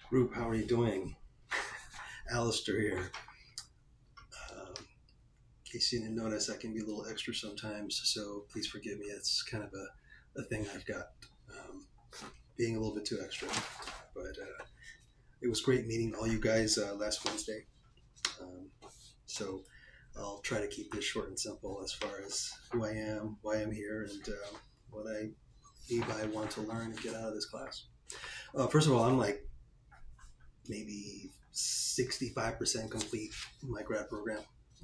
Group, how are you doing? Alistair here. In case you didn't notice, I can be a little extra sometimes, so please forgive me. It's kind of a thing I've got, um, being a little bit too extra. But it was great meeting all you guys last Wednesday. Um, so I'll try to keep this short and simple as far as who I am, why I'm here, and what I believe I want to learn and get out of this class. First of all, I'm like maybe 65% complete in my grad program.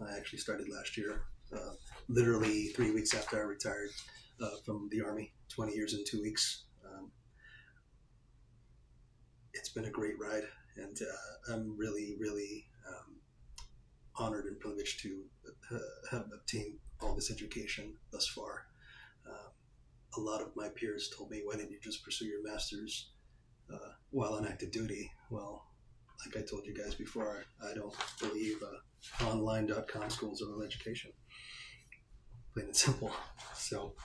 I actually started last year, uh, literally 3 weeks after I retired from the Army, 20 years and 2 weeks. It's been a great ride, and I'm really, really honored and privileged to have obtained all this education thus far. Uh, a lot of my peers told me, why didn't you just pursue your master's while on active duty? Well, like I told you guys before, I don't believe online.com schools are education. Plain and simple. So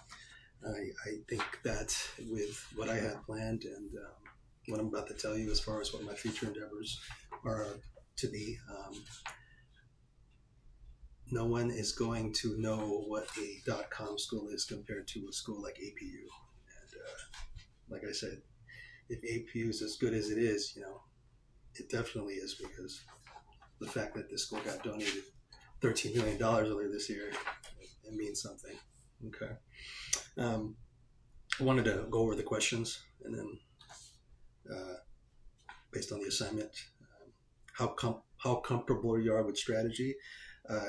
I think that with what I have planned and what I'm about to tell you as far as what my future endeavors are to be, no one is going to know what a .com school is compared to a school like APU. And like I said, if APU is as good as it is, it definitely is, because the fact that this school got donated $13 million earlier this year, it means something. Okay. I wanted to go over the questions, and then based on the assignment, how comfortable you are with strategy.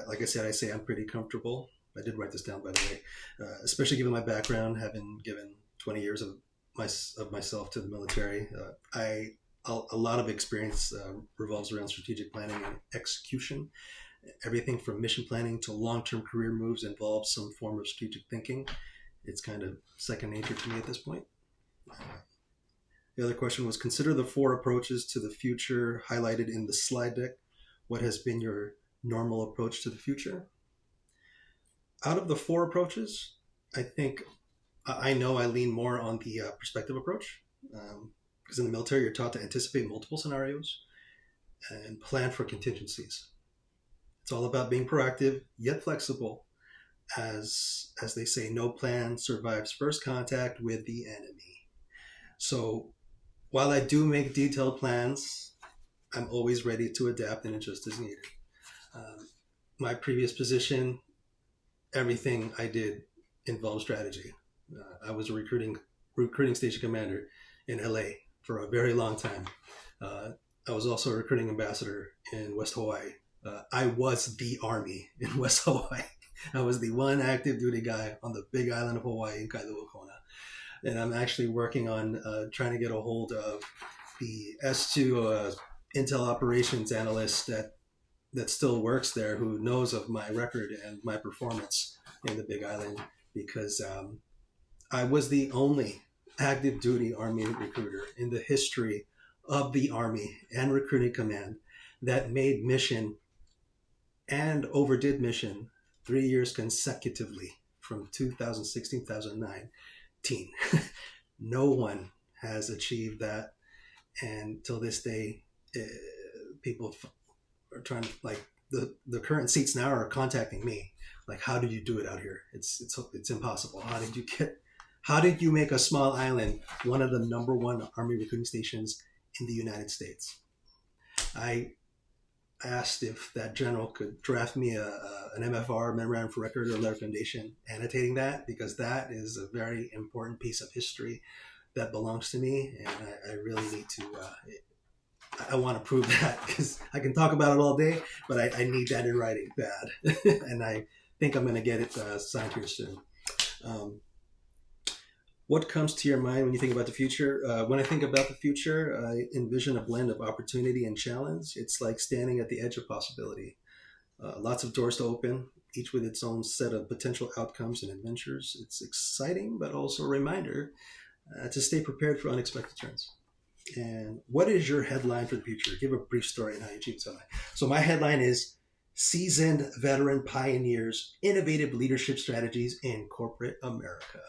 Like I said, I say I'm pretty comfortable. I did write this down, by the way, especially given my background, having given 20 years of myself to the military. A lot of experience revolves around strategic planning and execution. Everything from mission planning to long-term career moves involves some form of strategic thinking. It's kind of second nature to me at this point. The other question was, consider the 4 approaches to the future highlighted in the slide deck. What has been your normal approach to the future? Out of the 4 approaches, I know I lean more on the perspective approach, because in the military you're taught to anticipate multiple scenarios and plan for contingencies. It's all about being proactive yet flexible. As they say, no plan survives first contact with the enemy. So while I do make detailed plans, I'm always ready to adapt and adjust as needed. My previous position, everything I did involved strategy. I was a recruiting station commander in LA for a very long time. I was also a recruiting ambassador in West Hawaii. I was the Army in West Hawaii. I was the one active duty guy on the big island of Hawaii in Kailua Kona. And I'm actually working on trying to get a hold of the S2 Intel operations analyst that still works there, who knows of my record and my performance in the big island, because I was the only active duty Army recruiter in the history of the Army and recruiting command that made mission and overdid mission 3 years consecutively from 2016 to 2019. No one has achieved that, and till this day, people are trying to, like, the current seats now are contacting me, like, how did you do it out here? It's impossible. How did you make a small island one of the #1 Army recruiting stations in the United States? I asked if that general could draft me an MFR, memorandum for record, or letter of recommendation annotating that, because that is a very important piece of history that belongs to me, and I really need to. I want to prove that, because I can talk about it all day, but I need that in writing bad, and I think I'm going to get it signed here soon. What comes to your mind when you think about the future? When I think about the future, I envision a blend of opportunity and challenge. It's like standing at the edge of possibility. Lots of doors to open, each with its own set of potential outcomes and adventures. It's exciting, but also a reminder to stay prepared for unexpected turns. And what is your headline for the future? Give a brief story on how you achieved something. So my headline is Seasoned Veteran Pioneers, Innovative Leadership Strategies in Corporate America.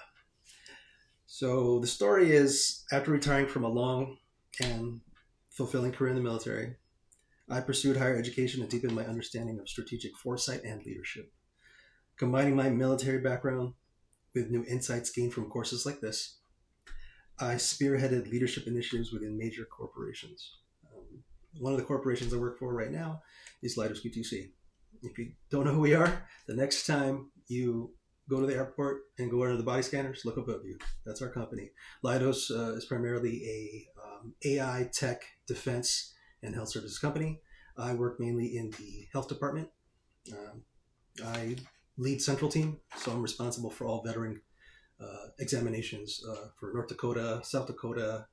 So the story is, after retiring from a long and fulfilling career in the military, I pursued higher education to deepen my understanding of strategic foresight and leadership. Combining my military background with new insights gained from courses like this, I spearheaded leadership initiatives within major corporations. One of the corporations I work for right now is Leidos QTC. If you don't know who we are, the next time you go to the airport and go under the body scanners, look above you. That's our company. Leidos is primarily a AI tech defense and health services company. I work mainly in the health department. I lead central team, so I'm responsible for all veteran examinations for North Dakota, South Dakota,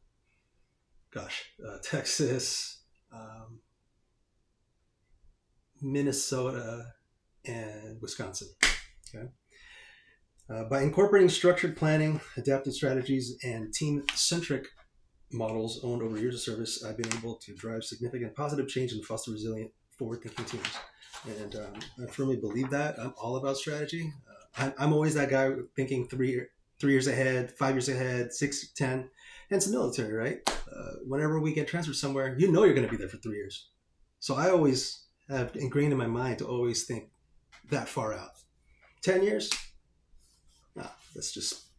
Texas, Minnesota, and Wisconsin. Okay. By incorporating structured planning, adaptive strategies, and team-centric models owned over years of service, I've been able to drive significant positive change and foster resilient, forward-thinking teams. And I firmly believe that. I'm all about strategy. I'm always that guy thinking 3 years ahead, 5 years ahead, 6, 10. And it's the military, right? Whenever we get transferred somewhere, you know you're going to be there for 3 years. So I always have ingrained in my mind to always think that far out. 10 years? No, let's just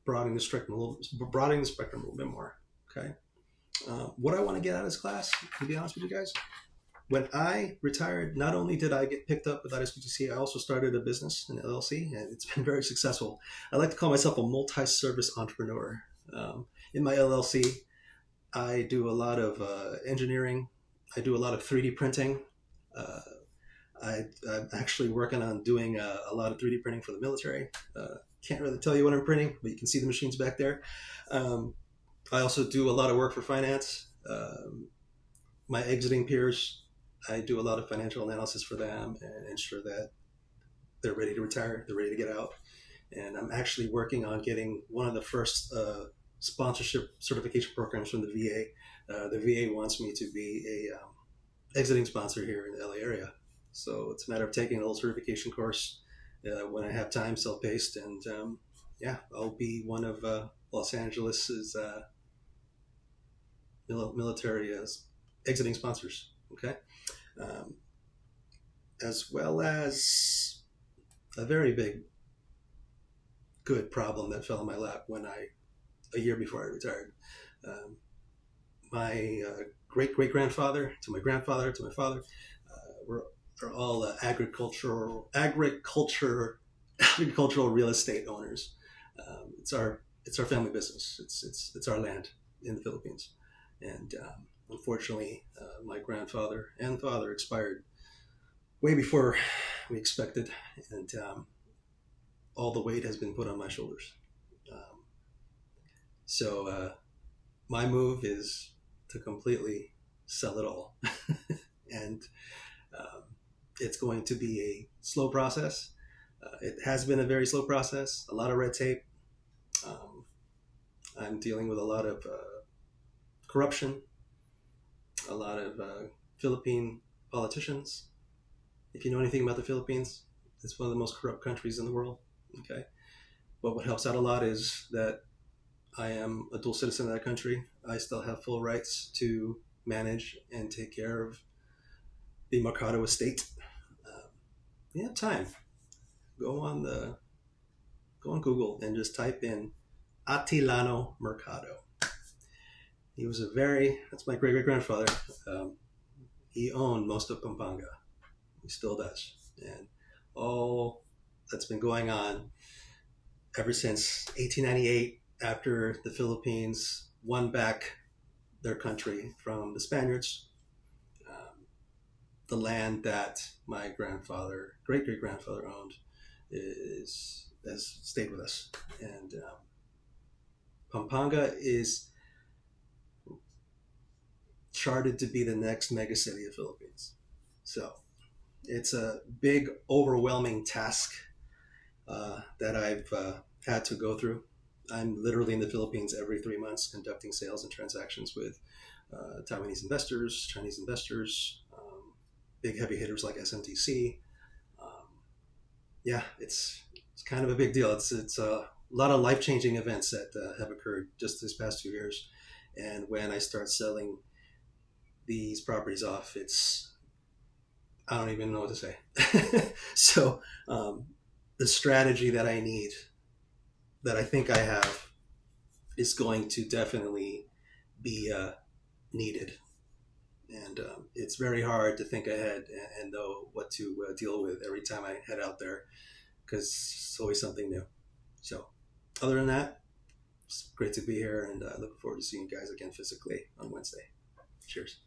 broadening the spectrum a little bit more. Okay. What I want to get out of this class, to be honest with you guys, when I retired, not only did I get picked up with ISBTC, I also started a business, an LLC, and it's been very successful. I like to call myself a multi-service entrepreneur. In my LLC, I do a lot of engineering. I do a lot of 3D printing. I'm actually working on doing a lot of 3D printing for the military. Can't really tell you what I'm printing, but you can see the machines back there. I also do a lot of work for finance. My exiting peers, I do a lot of financial analysis for them and ensure that they're ready to retire, they're ready to get out. And I'm actually working on getting one of the first sponsorship certification programs from the VA. The VA wants me to be a exiting sponsor here in the LA area. So it's a matter of taking a little certification course when I have time, self-paced, and I'll be one of Los Angeles's military exiting sponsors. Okay, as well as a very big, good problem that fell in my lap a year before I retired. My great-great-grandfather to my grandfather to my father are all agricultural real estate owners. It's our family business. It's our land in the Philippines, and unfortunately, my grandfather and father expired way before we expected, and all the weight has been put on my shoulders. So my move is to completely sell it all, and it's going to be a slow process. It has been a very slow process, a lot of red tape. I'm dealing with a lot of corruption, a lot of Philippine politicians. If you know anything about the Philippines, it's one of the most corrupt countries in the world. Okay, but what helps out a lot is that I am a dual citizen of that country. I still have full rights to manage and take care of the Mercado estate. You have time. Go on Google and just type in Atilano Mercado. He was that's my great-great-grandfather. He owned most of Pampanga. He still does. And all that's been going on ever since 1898, after the Philippines won back their country from the Spaniards. The land that my great-great-grandfather owned has stayed with us. And Pampanga is charted to be the next megacity of the Philippines. So it's a big, overwhelming task that I've had to go through. I'm literally in the Philippines every 3 months conducting sales and transactions with Taiwanese investors, Chinese investors, big heavy hitters like SMTC. It's kind of a big deal. It's a lot of life-changing events that have occurred just this past 2 years. And when I start selling these properties off, I don't even know what to say. So the strategy that I need, that I think I have, is going to definitely be needed. And it's very hard to think ahead and know what to deal with every time I head out there, because it's always something new. So other than that, it's great to be here, and I look forward to seeing you guys again physically on Wednesday. Cheers.